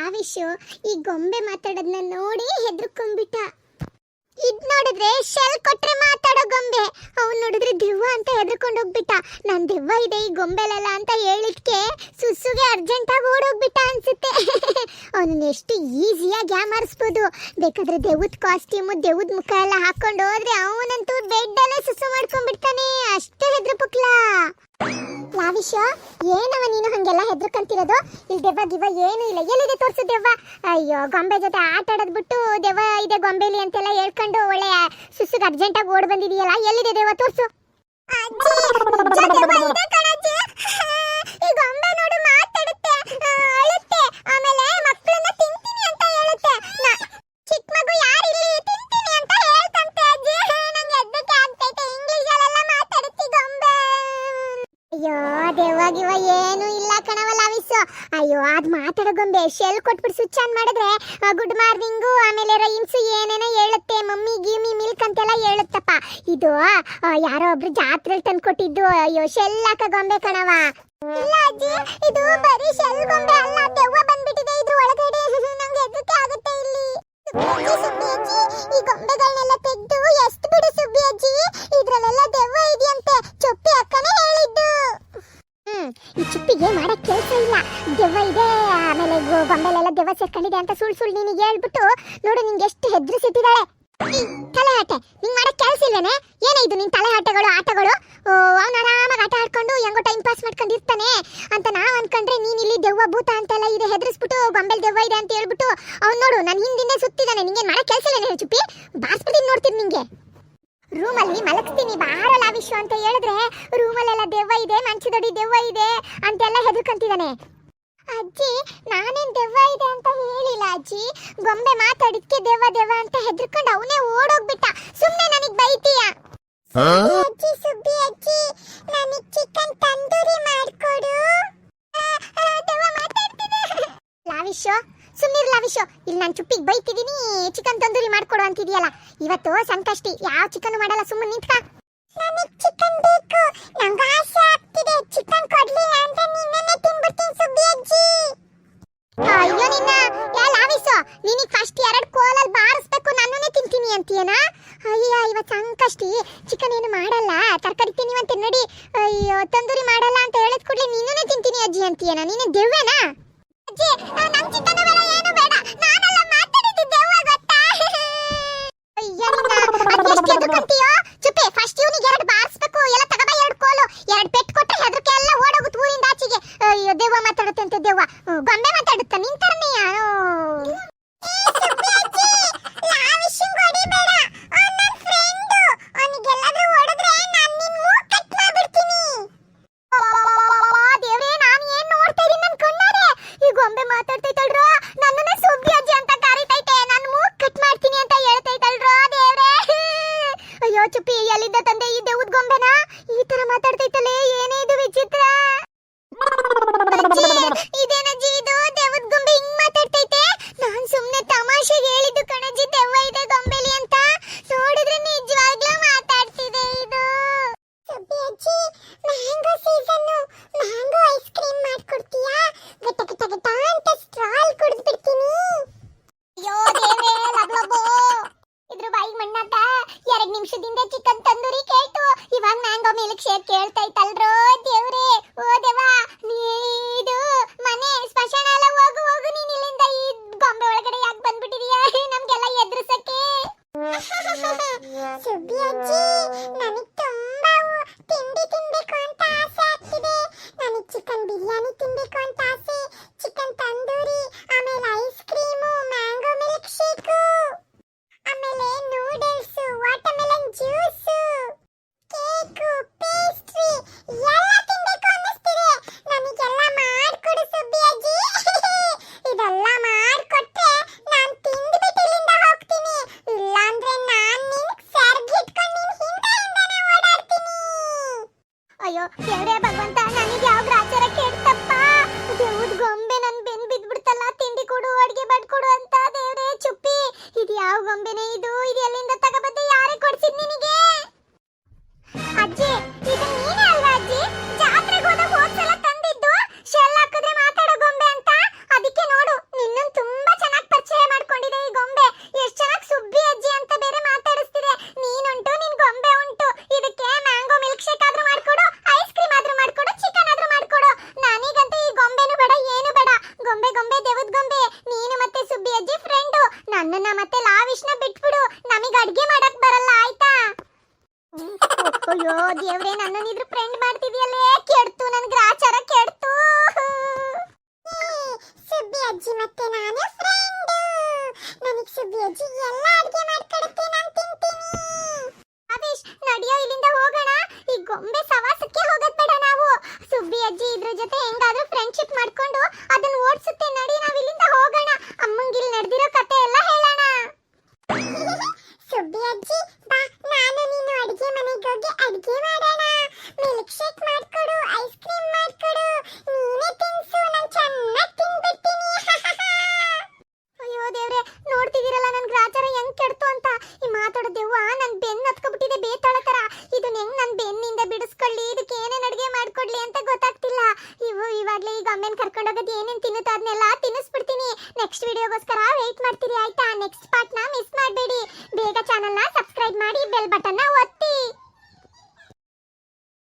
ಲಾವಿಶು ಈ ಗೊಂಬೆ ಮಾತಾಡೋದನ್ನ ನೋಡಿ ಹೆದರ್ಕೊಂಡ್ಬಿಟ್ಟ. ಇದ್ ನೋಡಿದ್ರೆ ಶೆಲ್ ಕೊಟ್ರೆ ಮಾತಾಡೋ ಗೊಂಬೆ, ಅವ್ನು ನೋಡಿದ್ರೆ ದೆವ್ವ ಅಂತ ಹೆದರ್ಕೊಂಡು ಹೋಗ್ಬಿಟ್ಟ. ನಾನ್ ದೆವ್ವ ಇದೆ ಈ ಗೊಂಬೆಲಲ್ಲ ಅಂತ ಹೇಳಿದ್ಕೆ ಸುಸುಗೆ ಅರ್ಜೆಂಟ್ ಆಗಿ ಓಡೋಗ್ಬಿಟ್ಟ ಅನ್ಸುತ್ತೆ. ಅವನನ್ನ ಎಷ್ಟು ಈಸಿಯಾಗಿ ಯಾಮಾರಿಸ್ಬೋದು. ಬೇಕಾದ್ರೆ ದೆವ್ವದ ಕಾಸ್ಟ್ಯೂಮು ದೆವ್ವದ ಮುಖ ಎಲ್ಲ ಹಾಕೊಂಡು ಹೋದ್ರೆ ಅವನಂತೂ ಬೆಡ್ ಅಲ್ಲೇ ಸುಸು ಮಾಡ್ಕೊಂಡ್ಬಿಡ್ತಾನೆ. ಅಷ್ಟೇ ಹೆದರ್ಪಕ್ಲಾ. ಲಾವಿಶ, ಏನವ ನೀನು ಹಂಗೆಲ್ಲ ಹೆದರ್ಕಂತಿರೋದು? ಇಲ್ಲಿ ದೆವ್ವ ಗಿವ್ವ ಏನು ಇಲ್ಲ. ಎಲ್ಲಿದೆ ತೋರ್ಸು ದೆವ್ವ. ಅಯ್ಯೋ, ಗೊಂಬೆ ಜೊತೆ ಆಟ ಆಡೋದ್ ಬಿಟ್ಟು ದೆವ್ವ ಇದೆ ಗೊಂಬೆಲಿ ಅಂತೆಲ್ಲ ಹೇಳ್ಕೊಂಡು ಒಳ್ಳೆ ಸುಸುಗ್ ಅರ್ಜೆಂಟ್ ಆಗಿ ಓಡ್ ಬಂದಿದೀಯಲ್ಲ. ಎಲ್ಲಿದೆ ದೆವ್ವ ತೋರ್ಸು. ಈ ಗೊಂಬೆ ನೋಡು ಮಾತಾಡುತ್ತೆ, ಅಳುತ್ತೆ, ಆಮೇಲೆ ಮಕ್ಕಳನ್ನ ತಿಂತೀನಿ ಅಂತ ಹೇಳುತ್ತೆ. ಚಿಕ್ಕ ಮಗು ಯಾರು ಇಲ್ಲಿ ತಿಂತೀನಿ ಅಂತ ಹೇಳ್ತಂತೆ ಅಜ್ಜಿ. ನಂಗೆ ಎದ್ದಕ್ಕೆ ಆಗ್ತೈತೆ, ಇಂಗ್ಲಿಷ್ ಅಲ್ಲೆಲ್ಲ ಮಾತಾಡುತ್ತಿ ಗೊಂಬೆ. ಅಯ್ಯೋ, ದೆವ್ವಾಗಿವ ಏನು ಇಲ್ಲ ಕಣವ ಲಾವಿಸು. ಅಯ್ಯೋ, ಅದ್ ಮಾತಾಡೋ ಗೊಂಬೆ. ಶೆಲ್ ಕೊಟ್ಬಿಟ್ಟು ಸ್ವಿಚ್ ಆನ್ ಮಾಡಿದ್ರೆ ಗುಡ್ ಮಾರ್ನಿಂಗು ಆಮೇಲೆ ರೈಮ್ಸ್ ಏನೇನೋ ಹೇಳುತ್ತೆ. ಮಮ್ಮಿ ಗಿಮ್ಮಿ ಮಿಲ್ಕ್ ಅಂತೆಲ್ಲ ಹೇಳುತ್ತಪ್ಪ. ಇದು ಯಾರೋ ಒಬ್ರು ಜಾತ್ರೆಯಲ್ಲಿ ತಂದ್ಕೊಟ್ಟಿದ್ದು. ಅಯ್ಯೋ, ಶೆಲ್ ಹಾಕ ಗೊಂಬೆ ಕಣವ. ಇಲ್ಲ ಅಜ್ಜಿ, ಇದು ಬರೀ ಶೆಲ್ ಗೊಂಬೆ ಅಲ್ಲ, ದೆವ್ವ ಬಂದ್ಬಿಟ್ಟಿದೆ ಇದ್ರ ಒಳಗಡೆ. ನಂಗೆ ಹೆದರಿಕೆ ಆಗುತ್ತೆ ಇಲ್ಲಿ. ಸುಬ್ಬಿ ಅಜ್ಜಿ, ಈ ಗೊಂಬೆಗಳನ್ನೆಲ್ಲ ತೆಗೆದು ಎಷ್ಟು ಬಿಡು ಸುಬ್ಬಿ ಅಜ್ಜಿ, ಇದ್ರಲ್ಲೆಲ್ಲ ದೆವ್ವ ಇದೆಯಂತೆ. ಚೊಪ್ಪಿ ಅಕ್ಕನೇ ಹೇಳಿದ್ದು. ಈ ಚುಪ್ಪಿಗೆ ಮಾಡಕ್ ಕೆಲಸ ಇಲ್ಲ. ದೆವ್ವ ಇದೆ ಆಮೇಲೆ ಗೊಂಬೆಲೆಲ್ಲ ದೆವ್ವ ಸೇರ್ಕೊಂಡಿದೆ ಅಂತ ಸುಳ್ಳು ನಿನಗೆ ಹೇಳ್ಬಿಟ್ಟು ನೋಡು ನಿಂಗೆ ಎಷ್ಟು ಹೆದರಿಸಿಟ್ಟಿದ್ದಾಳೆ. ತಲೆ ಆಟೆ ನಿಂಗೆ ಮಾಡಕ್ ಕೆಲಸ ಇಲ್ವೇನೆ? ಏನೇ ಇದು ನಿನ್ ತಲೆ ಆಟಗಳು? ಅವ್ನು ಆರಾಮಾಗಿ ಆಟ ಆಡ್ಕೊಂಡು ಹೆಂಗೋ ಟೈಮ್ ಪಾಸ್ ಮಾಡ್ಕೊಂಡಿರ್ತಾನೆ ಅಂತ ನಾವ್ ಅನ್ಕೊಂಡ್ರೆ ನೀನ್ ಇಲ್ಲಿ ದೆವ್ವ ಭೂತ ಅಂತೆಲ್ಲ ಇದೆ ಹೆದರಿಸ್ಬಿಟ್ಟು ಗೊಂಬೆಲ್ ದೆವ್ವ ಇದೆ ಅಂತ ಹೇಳ್ಬಿಟ್ಟು ಅವ್ನು ನೋಡು ನನ್ನ ಹಿಂದಿಂದೆ ಸುತ್ತಿದ್ದಾನೆ. ನಿಂಗೆ ಮಾಡಕ್ ಕೆಲಸ ಇಲ್ವೇನೆ ಚುಪ್ಪಿ? ಬಾಸ್ಬಿಟ್ಟು ನೋಡ್ತೀನಿ ನಿಂಗೆ. ರೂಮಲ್ಲಿ ಮಲಗಿಸ್ತೀನಿ ಬಾರೋ ಲಾವಿಶು ಅಂತ ಹೇಳಿದ್ರೆ ರೂಮಲ್ಲೆಲ್ಲ ದೆವ್ವ ಇದೆ, ಮಂಚದೊಡಿ ದೆವ್ವ ಇದೆ ಅಂತೆಲ್ಲ ಹೆದರ್ಕೊಂತಿದ್ದಾನೆ. ಅಜ್ಜಿ, ನಾನೇನ್ ದೆವ್ವ ಇದೆ ಅಂತ ಹೇಳಿಲ್ಲ ಅಜ್ಜಿ. ಗೊಂಬೆ ಮಾತಾಡಿದ್ಕೆ ದೆವ್ವ ಅಂತ ಹೆದರ್ಕೊಂಡು ಅವನೇ ಓಡೋಗ್ಬಿಟ್ಟ. ಸುಮ್ನೆ ನನಗ್ ಬೈತೀಯ? ಅಜ್ಜಿ, ಸುಬ್ಬಿ ಅಜ್ಜಿ, ನನಗ್ ಚಿಕನ್ ತಂದೂರಿ ಮಾಡ್ಕೊಡು. ದೆವ್ವ ಮಾತಾಡ್ತಿದೆ. ಲಾವಿಶು, ಸುಮ್ಮನಿರು ಲಾವಿಶು. ಇಲ್ಲಿ ನಾನು ಚುಪ್ಪಿಗೆ ಬೈತಿದ್ದೀನಿ, ಚಿಕನ್ ತಂದೂರಿ ಮಾಡ್ಕೊಡು ಅಂತಿದೆಯಲ್ಲ. ಇವತ್ತು ಸಂಕಷ್ಟಿ, ಯಾವ ಚಿಕನ್ ಮಾಡಲ್ಲ, ಸುಮ್ಮನೆ ನಿಂತ್ಕ. ನನಗೆ ಚಿಕನ್ ಬೇಕು, ನಂಗೆ ಆಸೆ ಆಗ್ತಿದೆ. ಚಿಕನ್ ಕೊಡ್ಲಿಲ್ಲ ಅಂದ್ರೆ ನಿನ್ನನ್ನೇ ತಿನ್ಬಿಡ್ತೀನಿ ಸುಬ್ಬಿ ಅಜ್ಜಿ. ಅಯ್ಯೋ ನಿನ್ನ, ಯಾ ಲಾವಿಶು, ನಿನಗೆ ಫಸ್ಟ್ 2 ಕೋಲಲ್ಲಿ ಬಾರಿಸ್ಬೇಕು, ನನ್ನನ್ನೇ ತಿಂತೀನಿ ಅಂತೀಯನಾ? ಅಯ್ಯ, ಇವತ್ತು ಸಂಕಷ್ಟಿ, ಚಿಕನ್ ಏನು ಮಾಡಲ್ಲ, ತರಕಾರಿ ತಿನ್ನಿವಂತೆ ನೋಡಿ. ಅಯ್ಯೋ, ತಂದೂರಿ ಮಾಡಲ್ಲ ಅಂತ ಹೇಳಿದ ಕೂಡಲೇ ನಿನ್ನನ್ನೇ ತಿಂತೀನಿ ಅಜ್ಜಿ ಅಂತೀಯನಾ? ನೀನು ದೆವ್ವನಾ? ಅಜ್ಜಿ, ನಂಗೆ ಚಿಕನ್ ಬೇಡ, ಏನು ಬೇಡ. ನಾನೆಲ್ಲ ಮಾತಾಡಿದ್ದು ದೆವ್ವ ಗೊತ್ತಾ? ಅಯ್ಯ ನಿನ್ನ, ಎಷ್ಟು ಎದುರ್ಕೊಂತೀಯೋ? ಚುಪ್ಪಿ, ಫಸ್ಟ್ ಇವನಿಗೆ 2 ಬಾರಿಸ್ಬೇಕು. ಎಲ್ಲ ತಗಬ 2 ಕೋಲು. 2 ಪೆಟ್ಟು ಕೊಟ್ಟರೆ ಹೆದರಿಕೆ ಎಲ್ಲ ಓಡೋಗುತ್ತೆ ಊರಿಂದ ಆಚೆಗೆ. ಅಯ್ಯೋ, ದೆವ್ವ ಮಾತಾಡುತ್ತೆ ಅಂತ ದೆವ್ವ. ಗೊಂಬೆ ಮಾತಾಡುತ್ತಾ ನಿನ್ ತರನೇ? ಚುಪ್ಪಿ, ಎಲ್ಲಿದ್ದ ತಂದೆ ಈ ದೆವ್ವದ ಗೊಂಬೆನಾ? ಈ ತರ ಮಾತಾಡ್ತೈತಲೇ, ಏನೇ ಇದು ವಿಚಿತ್ರ. ಇದೇನಜ್ಜಿ ಇದು ದೆವ್ವದ ಗೊಂಬೆ ಹಿಂಗ್ ಮಾತಾಡ್ತೈತೆ? ನಾನ್ ಸುಮ್ನೆ ತಮಾಷೆಗೆ ಹೇಳಿದ್ದು ಕಣಜ್ಜಿ ದೆವ್ವ ಇದೆ ಗೊಂಬೆಲಿ ಅಂತ. ನೋಡಿದ್ರೆ ನಿಜವಾಗ್ಲೂ ಮಾತಾಡ್ತಿದೆ ಇದು. ಸುಬ್ಬಿ ಅಜ್ಜಿ, mango season, mango ice cream ಮಾಡ್ಕೊಡ್ತೀಯಾ? ಗಟ ಗಟ ಗಟ ಅಂತ ಸ್ಟ್ರಾಲ್ ಕುಡಿದು ಬಿಡ್ತೀನಿ. ಅಯ್ಯೋ ದೇವ್ರೇ, ಲಬ್ಲಬೋ, ಇದ್ರ ಬಾಯಿಗೆ ಮಣ್ಣಾಟ. 2 ನಿಮಿಷದಿಂದ ಚಿಕನ್ ತಂದೂರಿ ಕೇಳ್ತು, ಇವಾಗ ಮ್ಯಾಂಗೋ ಮಿಲ್ಕ್ ಶೇಕ್ ಕೇಳ್ತೈತಲ್ರೋ ದೇವ್ರೇ. ಓ ದೇವ, ಇದು ಮನೆ ಸ್ಮಶಾನ ಎಲ್ಲ ಹೋಗು ಹೋಗು. ನೀನ್ ಇಲ್ಲಿಂದ ಈ ಗೊಂಬೆ ಒಳಗಡೆ ಯಾಕೆ ಬಂದ್ಬಿಟ್ಟಿದೀಯಾ ನಮ್ಗೆಲ್ಲ ಎದುರಿಸಕ್ಕೆ? ಸುಬ್ಬಿ ಅಜ್ಜಿ, ನನಗೆ ತುಂಬಾ ತಿಂಡಿ ತಿನ್ಬೇಕು ಅಂತ ಆಸೆ ಆಗ್ತಿದೆ. ನನಗೆ ಚಿಕನ್ ಬಿರಿಯಾನಿ ತಿನ್ಬೇಕು ಅಂತ ಆಸೆ, ಚಿಕನ್ ತಂದೂರಿ, ಆಮೇಲೆ ice cream, mango milk shake, ಆಮೇಲೆ noodles, watermelon juice, cake, pastry ಎಲ್ಲ ತಿನ್ಬೇಕು ಅನ್ನಿಸ್ತಿದೆ. ನನಗೆಲ್ಲ ಮಾಡ್ಕೊಡು ಸುಬ್ಬಿ ಅಜ್ಜಿ. ಇದೆಲ್ಲ ಮಾಡ್ಕೊಟ್ರೆ ನಾನು ತಿಂದ್ಬಿಟ್ಟು ಇಲ್ಲಿಂದ ಹೋಗ್ತೀನಿ. ಇಲ್ಲಾಂದ್ರೆ ನಾನು ನಿನ್ ಸರ್ಗಿಟ್ಕೊಂಡು ನಿನ್ ಹಿಂದೆನೇ ಓಡಾಡ್ತೀನಿ. ಅಯ್ಯೋ ದೇವ್ರೇ ಭಗವಂತ, ನನಗೆ ಯಾವ ಗ್ರಾಚಾರ ಕೆಡ್ತಪ್ಪ. ದೇವ್ದ ಗೊಂಬೆ ನನ್ ಬೆನ್ ಬಿದ್ಬಿಡ್ತಲ್ಲ. ತಿಂಡಿ ಕೊಡು, ಅಡ್ಗೆ ಬಡ್ಕೊಡು ಅಂತ. ದೇವ್ರೇ ಚುಪ್ಪಿ, ಇದು ಯಾವ ಗೊಂಬೆನೇ ಇದು? ಇದು ಎಲ್ಲಿಂದ ತಗಬಂದೆ? ಯಾರೇ ಕೊಡ್ಸಿದ್ ನಿನಗೆ? ಅಜ್ಜಿ, ಇದು ನೀನೇ ಅಲ್ವಾ ಅಜ್ಜಿ ಜಾತ್ರೆಗೆ ಹೋದಾಗ ಹೋದ್ಸಲ ತಂದಿದ್ದು? ಶೆಲ್ ಹಾಕಿದ್ರೆ ಮಾತಾಡೋ ಗೊಂಬೆ ಅಂತ. ಅದಕ್ಕೆ ನೋಡು, ನಿನ್ನಂತೂ ಅಯ್ಯೋ ದೇವ್ರೆ, ನನ್ನನ್ನಿದ್ರು ಫ್ರೆಂಡ್ ಮಾಡ್ತಿದ್ಯಲ್ಲೇ, ಕೆಡ್ತು ನನ್ ಗ್ರಾಚಾರ ಕೆಡ್ತು. ಸುಬ್ಬಿ ಅಜ್ಜಿ ಮತ್ತೆ ನಾನು ಫ್ರೆಂಡ್. ನನಗೆ ಸುಬ್ಬಿ ಅಜ್ಜಿ ಎಲ್ಲ ಅಡಿಗೆ ಮಾಡ್ಕೊಡುತ್ತೆ, ನಾನು ತಿಂತೀನಿ. ಆವೇಶ್, ನಡಿಯೋ ಇಲ್ಲಿಂದ ಹೋಗೋಣ. ಈ ಗೊಂಬೆ ಸವಾಸಕ್ಕೆ ಹೋಗೋದ್ ಬೇಡ ನಾವು. ಸುಬ್ಬಿ ಅಜ್ಜಿ ಇದ್ರ ಜೊತೆ ಹೆಂಗಾದ್ರೂ ಫ್ರೆಂಡ್ಶಿಪ್ ಮಾಡ್ಕೊಂಡು ಅದನ್ನ ಓಡಿಸುತ್ತೆ. ನಡಿ, ನಾವ್ ಇಲ್ಲಿಂದ ಹೋಗೋಣ. ಅಮ್ಮಂಗಿಲ್ ನಡೆದಿರೋ ಕತೆ ಎಲ್ಲ ಹೇಳೋಣ. ಸುಬ್ಬಿ ಅಜ್ಜಿ ಬಾ, ನಾನು ನೀನು ಅಡಿಗೆ ಮನೆಗೆ ಹೋಗಿ ಅಡಿಗೆ ಮಾಡೋಣ. ಮಿಲ್ಕ್ ಶೇಕ್ ಮಾಡ್ಕೊಡು, ಐಸ್ ಕ್ರೀಮ್ ಮಾಡ್ಕೊಡು, ನೀನೇ ತಿನ್ಸು, ನಾನು ಚೆನ್ನಾಗಿ ತಿನ್ಬಿಡ್ತೀನಿ. ಅಯ್ಯೋ ದೇವ್ರೆ, ನೋಡ್ತಿದ್ದೀರಲ್ಲ ನನ್ ಗ್ರಾಚಾರ ಹೆಂಗ್ ಕೆಡ್ತು ಅಂತ. ಈ ಮಾತಾಡೋ ದೆವ್ವ ನನ್ ಬೆನ್ನು ಹತ್ಕೊಬಿಟ್ಟಿದೆ ಬೇತಾಳ ತರ. ಇದನ್ನ ಹೆಂಗ್ ನನ್ ಬೆನ್ನಿಂದ ಬಿಡಿಸ್ಕೊಳ್ಳಿ, ಇದಕ್ಕೆ ಏನೇನ್ ಅಡಿಗೆ ಮಾಡ್ಕೊಡ್ಲಿ ಅಂತ ಗೊತ್ತಾಗ್ತಿಲ್ಲ. ಇವಾಗ್ಲೇ ಈಗ ಅಮ್ಮನ್ ಕರ್ಕೊಂಡೋಗೋದು ಏನೇನ್ ತಿನ್ನುತ್ತೋ ಅದನ್ನೆಲ್ಲ ತಿನ್ನಿಸ್ಬಿಡ್ತೀನಿ. ನೆಕ್ಸ್ಟ್ ವಿಡಿಯೋಗೋಸ್ಕರ ವೇಟ್ ಮಾಡ್ತೀರಿ ಆಯ್ತಾ? ನೆಕ್ಸ್ಟ್ ಪಾರ್ಟ್ ನ ಮಿಸ್ ಮಾಡಬೇಡಿ. ಬೇಗ ಚಾನೆಲ್ ನ ಸಬ್ಸ್ಕ್ರೈಬ್ ಮಾಡಿ, ಬೆಲ್ ಬಟನ್ ನ ಒತ್ತಿ.